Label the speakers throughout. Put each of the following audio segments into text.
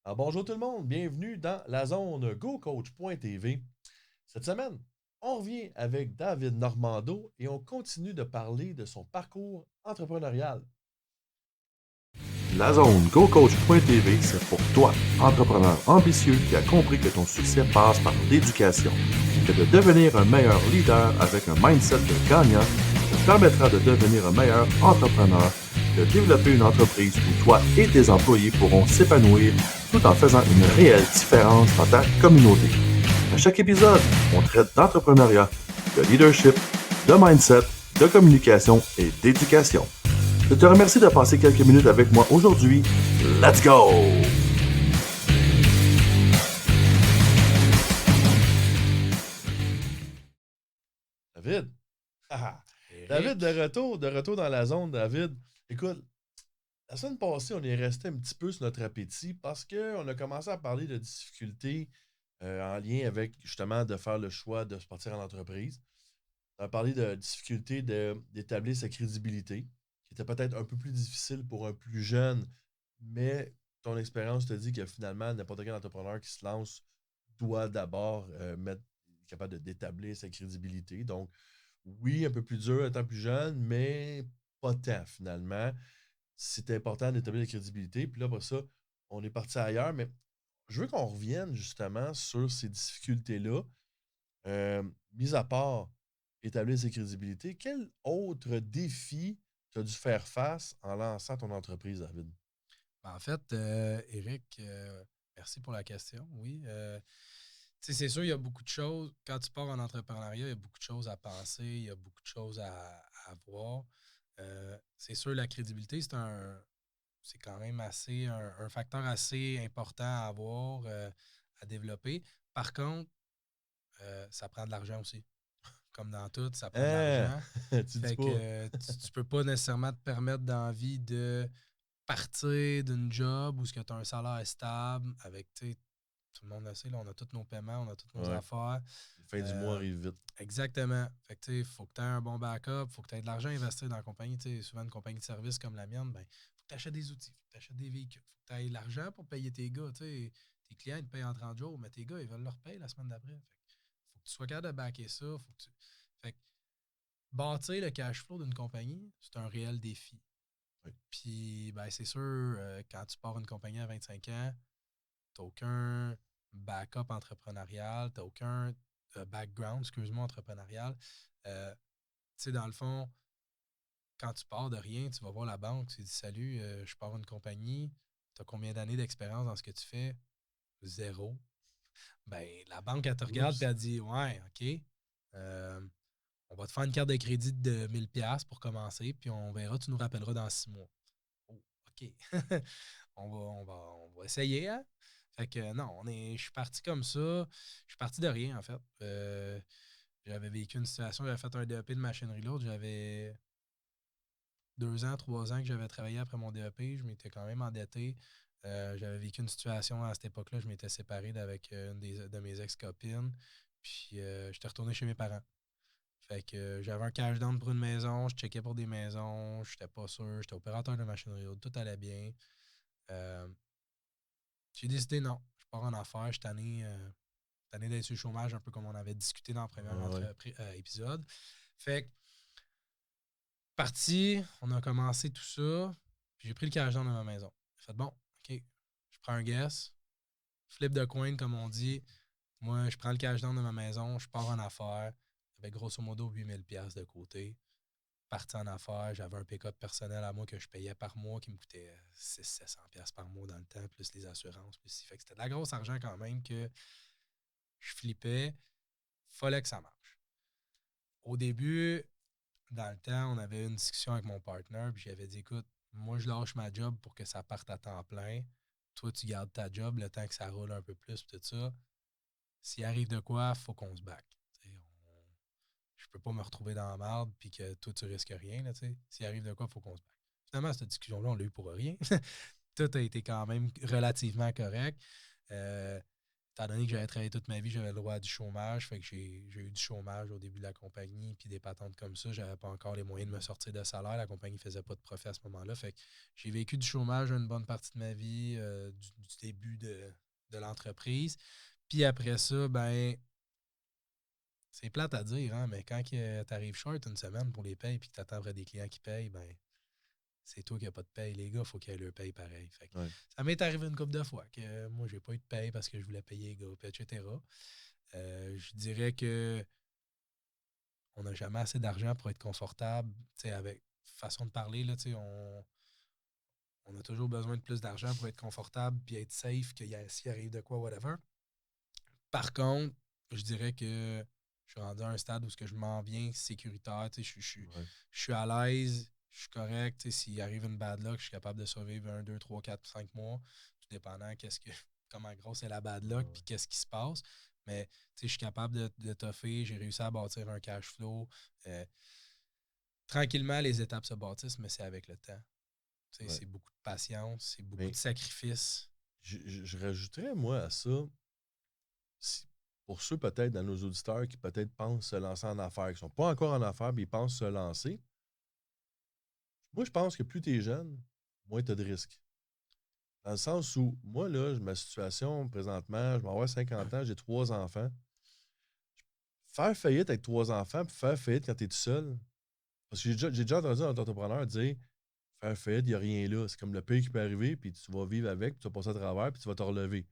Speaker 1: Alors bonjour tout le monde, bienvenue dans la zone GoCoach.tv. Cette semaine, on revient avec David Normando et on continue de parler de son parcours entrepreneurial.
Speaker 2: La zone GoCoach.tv, c'est pour toi, entrepreneur ambitieux qui a compris que ton succès passe par l'éducation. Que de devenir un meilleur leader avec un mindset de gagnant te permettra de devenir un meilleur entrepreneur, de développer une entreprise où toi et tes employés pourront s'épanouir tout en faisant une réelle différence dans ta communauté. À chaque épisode, on traite d'entrepreneuriat, de leadership, de mindset, de communication et d'éducation. Je te remercie de passer quelques minutes avec moi aujourd'hui. Let's go!
Speaker 1: David, David
Speaker 3: Eric.
Speaker 1: de retour dans la zone, David. Écoute, la semaine passée, on est resté un petit peu sur notre appétit parce qu'on a commencé à parler de difficultés en lien avec justement de faire le choix de se partir en entreprise. On a parlé de difficultés d'établir sa crédibilité, qui était peut-être un peu plus difficile pour un plus jeune, mais ton expérience te dit que finalement, n'importe quel entrepreneur qui se lance doit d'abord être capable d'établir sa crédibilité. Donc, oui, un peu plus dur étant plus jeune, mais pas tant finalement. C'est important d'établir la crédibilité. Puis là, après ça, on est parti ailleurs, mais je veux qu'on revienne justement sur ces difficultés-là. Mis à part établir ses crédibilités, quel autre défi tu as dû faire face en lançant ton entreprise, David?
Speaker 3: En fait, Eric, merci pour la question. Oui. C'est sûr, il y a beaucoup de choses. Quand tu pars en entrepreneuriat, il y a beaucoup de choses à penser, il y a beaucoup de choses à voir. C'est sûr, la crédibilité, c'est quand même un facteur assez important à avoir, à développer. Par contre, ça prend de l'argent aussi. Comme dans tout, ça prend de
Speaker 1: Hein?
Speaker 3: l'argent.
Speaker 1: Tu dis
Speaker 3: Fait que
Speaker 1: pas.
Speaker 3: tu peux pas nécessairement te permettre d'envie de partir d'une job où tu as un salaire stable avec, tu sais, tout le monde le sait, là, on a tous nos paiements, on a toutes nos
Speaker 1: Ouais.
Speaker 3: affaires.
Speaker 1: La fin du mois
Speaker 3: Euh,
Speaker 1: arrive vite.
Speaker 3: Exactement. Fait que, tu sais, il faut que tu aies un bon backup, il faut que tu aies de l'argent à investir dans la compagnie. Tu sais, souvent, une compagnie de service comme la mienne, ben, faut que tu achètes des outils, faut que tu achètes des véhicules, faut que tu aies l'argent pour payer tes gars. Tu sais, tes clients, ils te payent en 30 jours, mais tes gars, ils veulent leur payer la semaine d'après. Fait que faut que tu sois capable de backer ça. Fait que bâtir le cash flow d'une compagnie, c'est un réel défi.
Speaker 1: Oui.
Speaker 3: Puis, ben, c'est sûr, quand tu pars une compagnie à 25 ans, tu n'as aucun backup entrepreneurial, tu n'as aucun background, excuse-moi, entrepreneurial. Tu sais, dans le fond, quand tu pars de rien, tu vas voir la banque, tu dis salut, je pars une compagnie, tu as combien d'années d'expérience dans ce que tu fais? Zéro. Ben, la banque, elle te regarde et
Speaker 1: Oups.
Speaker 3: elle dit ouais, OK. euh, on va te faire une carte de crédit de 1000$ pour commencer, puis on verra, tu nous rappelleras dans 6 mois. Oh, OK. On va essayer, hein? Fait que non, je suis parti comme ça. Je suis parti de rien, en fait. J'avais vécu une situation, j'avais fait un DEP de machinerie lourde. J'avais 2 ans, 3 ans que j'avais travaillé après mon DEP. Je m'étais quand même endetté. J'avais vécu une situation à cette époque-là. Je m'étais séparé avec de mes ex-copines. Puis j'étais retourné chez mes parents. Fait que j'avais un cash down pour une maison, je checkais pour des maisons, j'étais pas sûr, j'étais opérateur de machinerie lourde, tout allait bien. Euh, j'ai décidé non, je pars en affaires, je suis tanné d'être sur le chômage, un peu comme on avait discuté dans le premier
Speaker 1: Ah ouais.
Speaker 3: épisode. Fait que, parti, on a commencé tout ça, puis j'ai pris le cash down de ma maison. J'ai fait bon, OK, je prends un guess, flip de coin comme on dit. Moi, je prends le cash down de ma maison, je pars en affaires avec grosso modo 8000$ de côté. Parti en affaires, j'avais un pick-up personnel à moi que je payais par mois qui me coûtait 600-700$ par mois dans le temps, plus les assurances, plus si. Fait que c'était de la grosse argent quand même que je flippais. Fallait que ça marche. Au début, dans le temps, on avait une discussion avec mon partner, puis j'avais dit écoute, moi je lâche ma job pour que ça parte à temps plein. Toi, tu gardes ta job le temps que ça roule un peu plus, puis tout ça. S'il arrive de quoi, faut qu'on se back. Je peux pas me retrouver dans la merde puis que toi, tu risques rien. Là, s'il arrive de quoi, faut qu'on se batte. Finalement, cette discussion-là, on l'a eu pour rien. Tout a été quand même relativement correct. Euh, Étant donné que j'avais travaillé toute ma vie, j'avais le droit à du chômage. Fait que j'ai eu du chômage au début de la compagnie, puis des patentes comme ça. J'avais pas encore les moyens de me sortir de salaire. La compagnie faisait pas de profit à ce moment-là. Fait que j'ai vécu du chômage une bonne partie de ma vie, du début de l'entreprise. Puis après ça, ben, c'est plate à dire, hein, mais quand tu arrives short une semaine pour les payes puis que tu attends après des clients qui payent, ben, c'est toi qui n'as pas de paye. Les gars, il faut qu'ils aient leur paye pareil. Fait que
Speaker 1: Ouais.
Speaker 3: ça m'est arrivé une couple de fois que moi, j'ai pas eu de paye parce que je voulais payer les gars, puis etc. Je dirais que on n'a jamais assez d'argent pour être confortable. Avec façon de parler, là, on a toujours besoin de plus d'argent pour être confortable puis être safe s'il arrive de quoi, whatever. Par contre, je dirais que je suis rendu à un stade où je m'en viens sécuritaire.
Speaker 1: Ouais.
Speaker 3: Je suis à l'aise, je suis correct. S'il arrive une bad luck, je suis capable de survivre 1, 2, 3, 4, 5 mois, tout dépendant comment grosse est la bad luck puis qu'est-ce qui se passe. Mais je suis capable de toffer, j'ai réussi à bâtir un cash flow. Tranquillement, les étapes se bâtissent, mais c'est avec le temps.
Speaker 1: Ouais.
Speaker 3: C'est beaucoup de patience, c'est beaucoup
Speaker 1: Mais
Speaker 3: de sacrifices.
Speaker 1: je rajouterais, moi, à ça, pour ceux peut-être dans nos auditeurs qui peut-être pensent se lancer en affaires, qui ne sont pas encore en affaires, mais ils pensent se lancer, moi, je pense que plus tu es jeune, moins tu as de risques. Dans le sens où, moi, là, ma situation présentement, je vais avoir 50 ans, j'ai 3 enfants. Faire faillite avec 3 enfants, puis faire faillite quand tu es tout seul. Parce que j'ai déjà entendu un entrepreneur dire faire faillite, il n'y a rien là. C'est comme le pire qui peut arriver, puis tu vas vivre avec, puis tu vas passer à travers, puis tu vas te relever.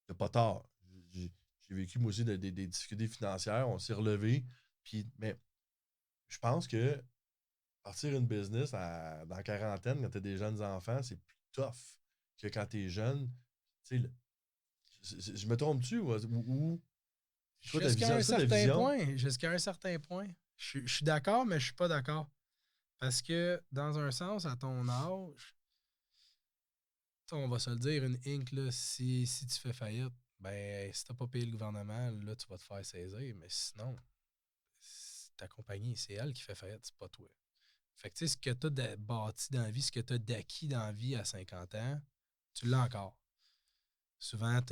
Speaker 1: C'est pas tard. J'ai vécu, moi aussi, des difficultés financières, on s'est relevé. Mais je pense que partir une business dans la quarantaine, quand tu as des jeunes enfants, c'est plus tough que quand tu es jeune. Tu sais, je me trompe-tu ou toi, ta
Speaker 3: Jusqu'à
Speaker 1: vision,
Speaker 3: un
Speaker 1: c'est quoi ta
Speaker 3: certain
Speaker 1: vision?
Speaker 3: point. Jusqu'à un certain point. Je suis d'accord, mais je suis pas d'accord. Parce que, dans un sens, à ton âge, on va se le dire, une Inc, là, si tu fais faillite, ben, si t'as pas payé le gouvernement, là, tu vas te faire saisir. Mais sinon, ta compagnie, c'est elle qui fait faillite, c'est pas toi. Fait que, tu sais, ce que tu as bâti dans la vie, ce que tu as d'acquis dans la vie à 50 ans, tu l'as encore. Souvent,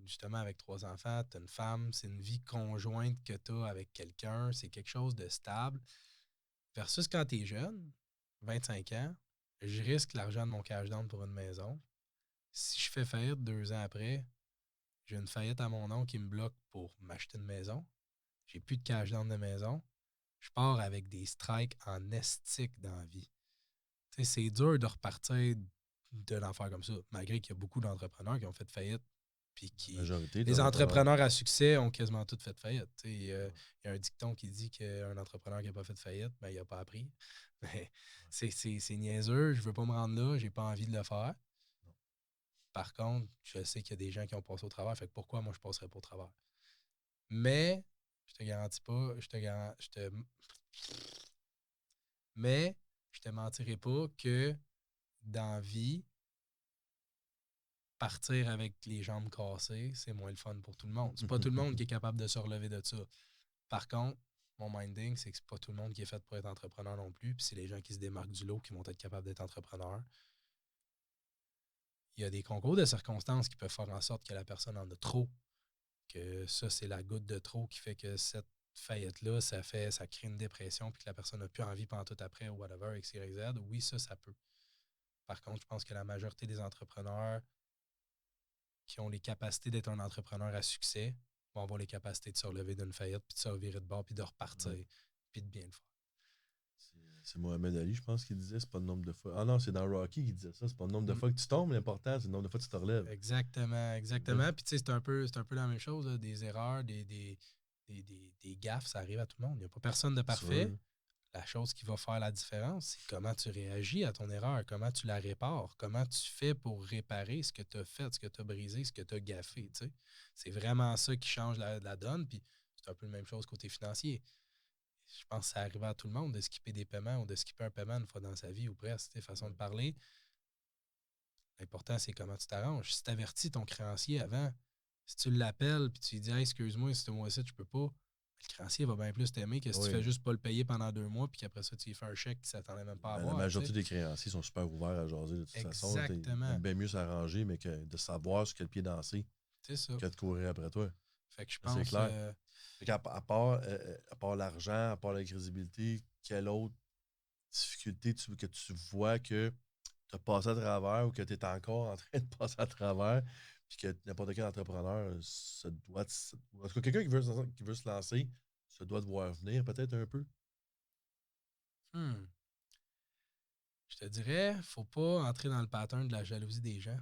Speaker 3: justement, avec 3 enfants, tu as une femme, c'est une vie conjointe que tu as avec quelqu'un, c'est quelque chose de stable. Versus quand tu es jeune, 25 ans, je risque l'argent de mon cash down pour une maison. Si je fais faillite 2 ans après, j'ai une faillite à mon nom qui me bloque pour m'acheter une maison. J'ai plus de cash down de maison. Je pars avec des strikes en estique dans la vie. Tu sais, c'est dur de repartir d'une affaire comme ça, malgré qu'il y a beaucoup d'entrepreneurs qui ont fait faillite. Puis
Speaker 1: La majorité des
Speaker 3: les
Speaker 1: entrepreneurs.
Speaker 3: entrepreneurs à succès ont quasiment tous fait faillite. Il y a un dicton qui dit qu'un entrepreneur qui n'a pas fait faillite, ben, il n'a pas appris. Mais c'est niaiseux, je veux pas me rendre là, j'ai pas envie de le faire. Par contre, je sais qu'il y a des gens qui ont passé au travers, fait que pourquoi moi je passerais pas au travers? Mais, je te garantis pas, mais je te mentirai pas que dans la vie, partir avec les jambes cassées, c'est moins le fun pour tout le monde. C'est pas tout le monde qui est capable de se relever de ça. Par contre, mon minding, c'est que c'est pas tout le monde qui est fait pour être entrepreneur non plus. Puis c'est les gens qui se démarquent du lot qui vont être capables d'être entrepreneurs. Il y a des concours de circonstances qui peuvent faire en sorte que la personne en a trop. Que ça, c'est la goutte de trop qui fait que cette faillite-là, ça crée une dépression puis que la personne n'a plus envie pendant tout après ou whatever, X, Y, Z. Oui, ça peut. Par contre, je pense que la majorité des entrepreneurs qui ont les capacités d'être un entrepreneur à succès vont avoir les capacités de se relever d'une faillite, puis de se revirer de bord, puis de repartir, puis de bien le faire.
Speaker 1: C'est Mohamed Ali, je pense, qui disait, c'est pas le nombre de fois. Ah non, c'est dans Rocky qui disait ça. C'est pas le nombre de fois que tu tombes, l'important, c'est le nombre de fois que tu te relèves.
Speaker 3: Exactement. Puis tu sais, c'est un peu la même chose, là, des erreurs, des gaffes, ça arrive à tout le monde. Il n'y a pas personne de parfait. La chose qui va faire la différence, c'est comment tu réagis à ton erreur, comment tu la répares, comment tu fais pour réparer ce que tu as fait, ce que tu as brisé, ce que tu as gaffé. Tu sais. C'est vraiment ça qui change la donne. Puis c'est un peu la même chose côté financier. Je pense que ça arrive à tout le monde de skipper des paiements ou de skipper un paiement une fois dans sa vie ou presque, façon de parler. L'important, c'est comment tu t'arranges. Si tu avertis ton créancier avant, si tu l'appelles puis tu lui dis hey, excuse-moi, si ce mois-ci, tu peux pas, le créancier va bien plus t'aimer que si tu fais juste pas le payer pendant 2 mois puis qu'après ça, tu lui fais un chèque qui ne s'attendait même pas à avoir.
Speaker 1: La majorité des créanciers sont super ouverts à jaser de toute façon.
Speaker 3: Exactement.
Speaker 1: Ils aiment bien mieux s'arranger, mais que de savoir sur quel pied danser
Speaker 3: C'est ça.
Speaker 1: que de courir après toi.
Speaker 3: Fait que je pense...
Speaker 1: C'est clair. Fait qu'à part l'argent, à part la crédibilité, quelle autre difficulté que tu vois que tu as passé à travers ou que tu es encore en train de passer à travers, puis que n'importe quel entrepreneur en tout cas, quelqu'un qui veut se lancer se doit de voir venir peut-être un peu.
Speaker 3: Hmm. Je te dirais, faut pas entrer dans le pattern de la jalousie des gens.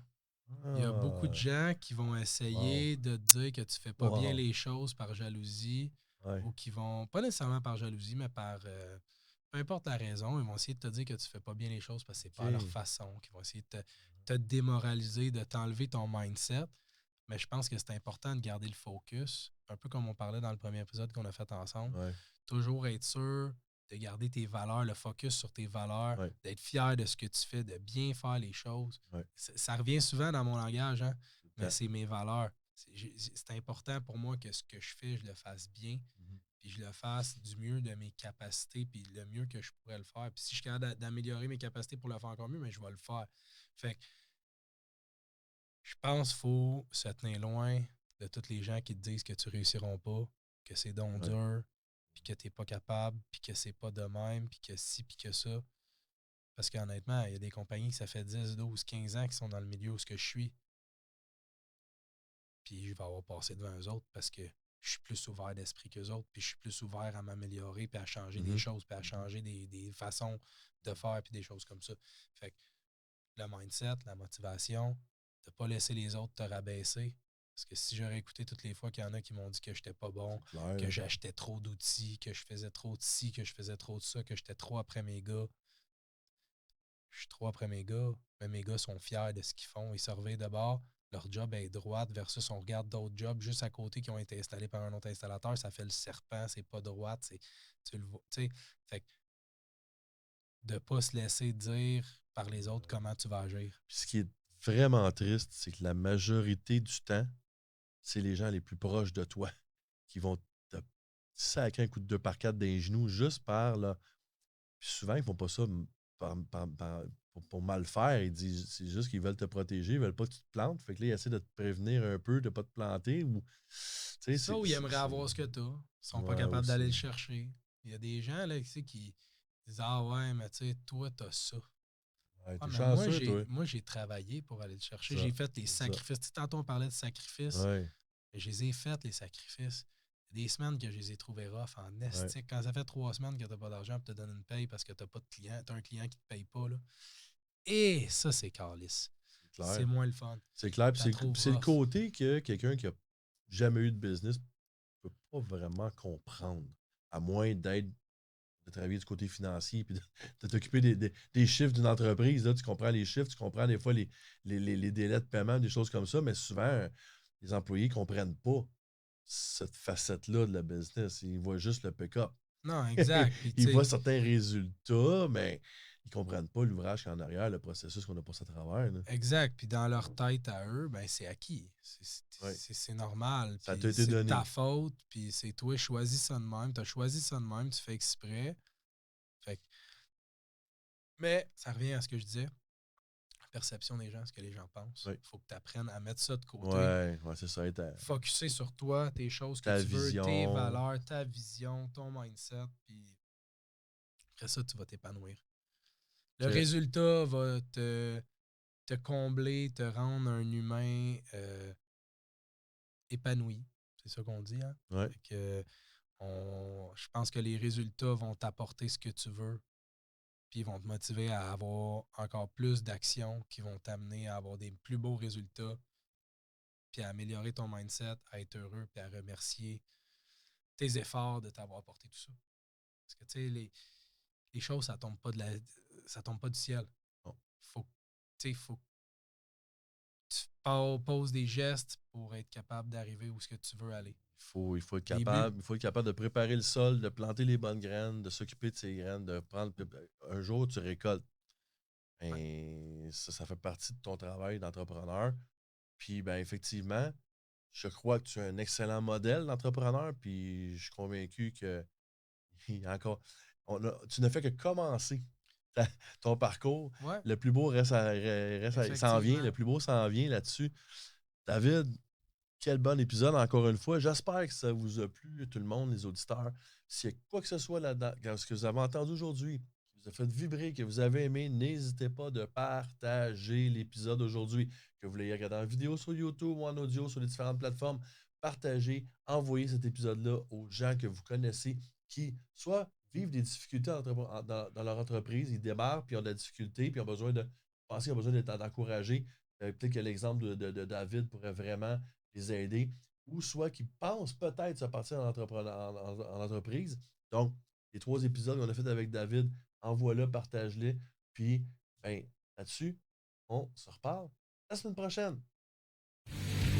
Speaker 3: Il y a beaucoup de
Speaker 1: Ah,
Speaker 3: gens qui vont
Speaker 1: wow.
Speaker 3: essayer de te dire que tu fais pas bien
Speaker 1: Wow.
Speaker 3: les choses par jalousie
Speaker 1: Ouais.
Speaker 3: ou qui vont, pas nécessairement par jalousie, mais par peu importe la raison, ils vont essayer de te dire que tu fais pas bien les choses parce que c'est pas à leur
Speaker 1: OK.
Speaker 3: façon, qu'ils vont essayer de te démoraliser, de t'enlever ton mindset. Mais je pense que c'est important de garder le focus, un peu comme on parlait dans le premier épisode qu'on a fait ensemble.
Speaker 1: Ouais.
Speaker 3: Toujours être sûr de garder tes valeurs, le focus sur tes valeurs,
Speaker 1: Ouais.
Speaker 3: d'être fier de ce que tu fais, de bien faire les choses.
Speaker 1: Ouais.
Speaker 3: Ça revient souvent dans mon langage, hein,
Speaker 1: Tout le
Speaker 3: mais
Speaker 1: temps.
Speaker 3: c'est mes valeurs. C'est important pour moi que ce que je fais, je le fasse bien,
Speaker 1: Mhm.
Speaker 3: puis je le fasse du mieux de mes capacités, puis le mieux que je pourrais le faire. Puis si je suis capable d'améliorer mes capacités pour le faire encore mieux, mais je vais le faire. Fait que je pense qu'il faut se tenir loin de tous les gens qui te disent que tu réussiras pas, que c'est donc
Speaker 1: Ouais.
Speaker 3: dur, puis que tu n'es pas capable, puis que c'est pas de même, puis que ci, puis que ça. Parce qu'honnêtement, il y a des compagnies que ça fait 10, 12, 15 ans qui sont dans le milieu où ce que je suis. Puis je vais avoir passé devant eux autres parce que je suis plus ouvert d'esprit qu'eux autres, puis je suis plus ouvert à m'améliorer, puis à changer des
Speaker 1: Mhm.
Speaker 3: choses, puis à changer des façons de faire, puis des choses comme ça. Fait que le mindset, la motivation, de ne pas laisser les autres te rabaisser. Parce que si j'aurais écouté toutes les fois qu'il y en a qui m'ont dit que j'étais pas bon,
Speaker 1: C'est clair,
Speaker 3: que
Speaker 1: là.
Speaker 3: j'achetais trop d'outils, que je faisais trop de ci, que je faisais trop de ça, que j'étais trop après mes gars, je suis trop après mes gars, mais mes gars sont fiers de ce qu'ils font. Ils se réveillent de bord, leur job est droite versus on regarde d'autres jobs juste à côté qui ont été installés par un autre installateur. Ça fait le serpent, c'est pas droite. Tu le vois. Tu sais, fait que de ne pas se laisser dire par les autres comment tu vas agir.
Speaker 1: Puis ce qui est vraiment triste, c'est que la majorité du temps, c'est les gens les plus proches de toi qui vont te sacrer un coup de 2 par 4 des genoux juste par là. Puis souvent, ils font pas ça pour mal faire. Ils disent c'est juste qu'ils veulent te protéger, ils veulent pas que tu te plantes. Fait que là, ils essaient de te prévenir un peu de pas te planter. Ou, tu sais,
Speaker 3: Ça, où ils aimeraient avoir ce que tu as, ils sont pas
Speaker 1: Ouais,
Speaker 3: capables d'aller le
Speaker 1: aussi.
Speaker 3: chercher. Il y a des gens là, tu sais, qui disent ah ouais, mais tu sais, toi, tu as ça.
Speaker 1: Ouais,
Speaker 3: Ah,
Speaker 1: t'es
Speaker 3: mais
Speaker 1: chanceux, toi.
Speaker 3: moi, j'ai travaillé pour aller le chercher.
Speaker 1: C'est ça.
Speaker 3: J'ai fait les
Speaker 1: C'est ça.
Speaker 3: sacrifices. Tu sais, tantôt, on parlait de sacrifices.
Speaker 1: Ouais,
Speaker 3: Je les ai fait, les sacrifices. Il y a des semaines que je les ai trouvés rough en
Speaker 1: ouais.
Speaker 3: estique. Quand ça fait 3 semaines que tu n'as pas d'argent pour te donner une paye parce que tu n'as pas de client, tu as un client qui ne te paye pas. Là. Et ça, c'est calice.
Speaker 1: C'est
Speaker 3: C'est
Speaker 1: clair.
Speaker 3: moins le fun.
Speaker 1: C'est clair. Puis
Speaker 3: Ça trouve
Speaker 1: c'est le
Speaker 3: rough.
Speaker 1: côté que quelqu'un qui a jamais eu de business peut pas vraiment comprendre. À moins de travailler du côté financier puis de t'occuper des chiffres d'une entreprise. Là, tu comprends les chiffres, tu comprends des fois les délais de paiement, des choses comme ça, mais souvent, les employés ne comprennent pas cette facette-là de la business. Ils voient juste le pick-up.
Speaker 3: Non, exact. Puis, tu
Speaker 1: Ils voient
Speaker 3: sais,
Speaker 1: certains résultats, mais ils ne comprennent pas l'ouvrage qui est en arrière, le processus qu'on a passé à travers. Là.
Speaker 3: exact. Puis dans leur tête à eux, ben c'est acquis.
Speaker 1: Ouais.
Speaker 3: C'est normal.
Speaker 1: Ça t'a
Speaker 3: Puis
Speaker 1: été
Speaker 3: c'est de ta
Speaker 1: donné.
Speaker 3: faute. Puis c'est toi, choisis ça de même. Tu as choisi ça de même. Tu fais exprès. Fait que- Mais ça revient à ce que je disais. La perception des gens, ce que les gens pensent.
Speaker 1: Oui.
Speaker 3: Il faut que tu apprennes à mettre ça de côté.
Speaker 1: Ouais, ouais, c'est ça.
Speaker 3: Focuser sur toi, tes choses que
Speaker 1: Ta
Speaker 3: tu veux, tes
Speaker 1: vision.
Speaker 3: valeurs, ta vision, ton mindset. Puis après ça, tu vas t'épanouir. Le
Speaker 1: Que,
Speaker 3: résultat va te combler, te rendre un humain épanoui. C'est ça qu'on dit, hein?
Speaker 1: ouais.
Speaker 3: Fait que, je pense que les résultats vont t'apporter ce que tu veux, puis ils vont te motiver à avoir encore plus d'actions qui vont t'amener à avoir des plus beaux résultats, puis à améliorer ton mindset, à être heureux, puis à remercier tes efforts de t'avoir apporté tout ça. Parce que, tu sais, les choses, ça tombe pas du ciel.
Speaker 1: Bon.
Speaker 3: Faut que tu poses des gestes pour être capable d'arriver où ce que tu veux aller. Des buts.
Speaker 1: Il faut être capable de préparer le sol, de planter les bonnes graines, de s'occuper de ces graines, de prendre. Un jour, tu récoltes.
Speaker 3: Ouais.
Speaker 1: Et ça fait partie de ton travail d'entrepreneur. Puis, ben, effectivement, je crois que tu es un excellent modèle d'entrepreneur. Puis, je suis convaincu que il y a encore. Tu ne fais que commencer ton parcours.
Speaker 3: Ouais,
Speaker 1: Le plus beau s'en vient. Le
Speaker 3: effectivement.
Speaker 1: plus beau s'en vient là-dessus. David, quel bon épisode, encore une fois. J'espère que ça vous a plu, tout le monde, les auditeurs. S'il y a quoi que ce soit là-dedans, ce que vous avez entendu aujourd'hui, qui vous vous a fait vibrer, que vous avez aimé, n'hésitez pas de partager l'épisode aujourd'hui. Que vous l'ayez regardé en vidéo sur YouTube ou en audio sur les différentes plateformes, partagez, envoyez cet épisode-là aux gens que vous connaissez qui soit vivent des difficultés dans leur entreprise, ils démarrent, puis ils ont de la difficulté, puis ils ont besoin d'être encouragés. Peut-être que l'exemple de David pourrait vraiment les aider, ou soit qu'ils pensent peut-être se partir en entreprise. Donc, les 3 épisodes qu'on a fait avec David, envoie-le, partage-les, puis là-dessus, on se reparle la semaine prochaine.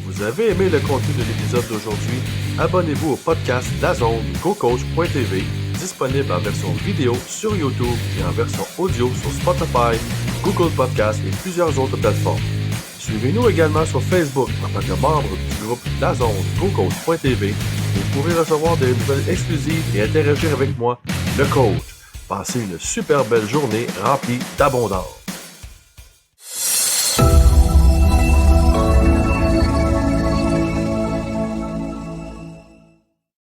Speaker 2: Vous avez aimé le contenu de l'épisode d'aujourd'hui? Abonnez-vous au podcast DAZN GoCoach.tv, disponible en version vidéo sur YouTube et en version audio sur Spotify, Google Podcasts et plusieurs autres plateformes. Suivez-nous également sur Facebook en tant que membre du groupe DAZN GoCoach.tv. Vous pourrez recevoir des nouvelles exclusives et interagir avec moi, le coach. Passez une super belle journée remplie d'abondance.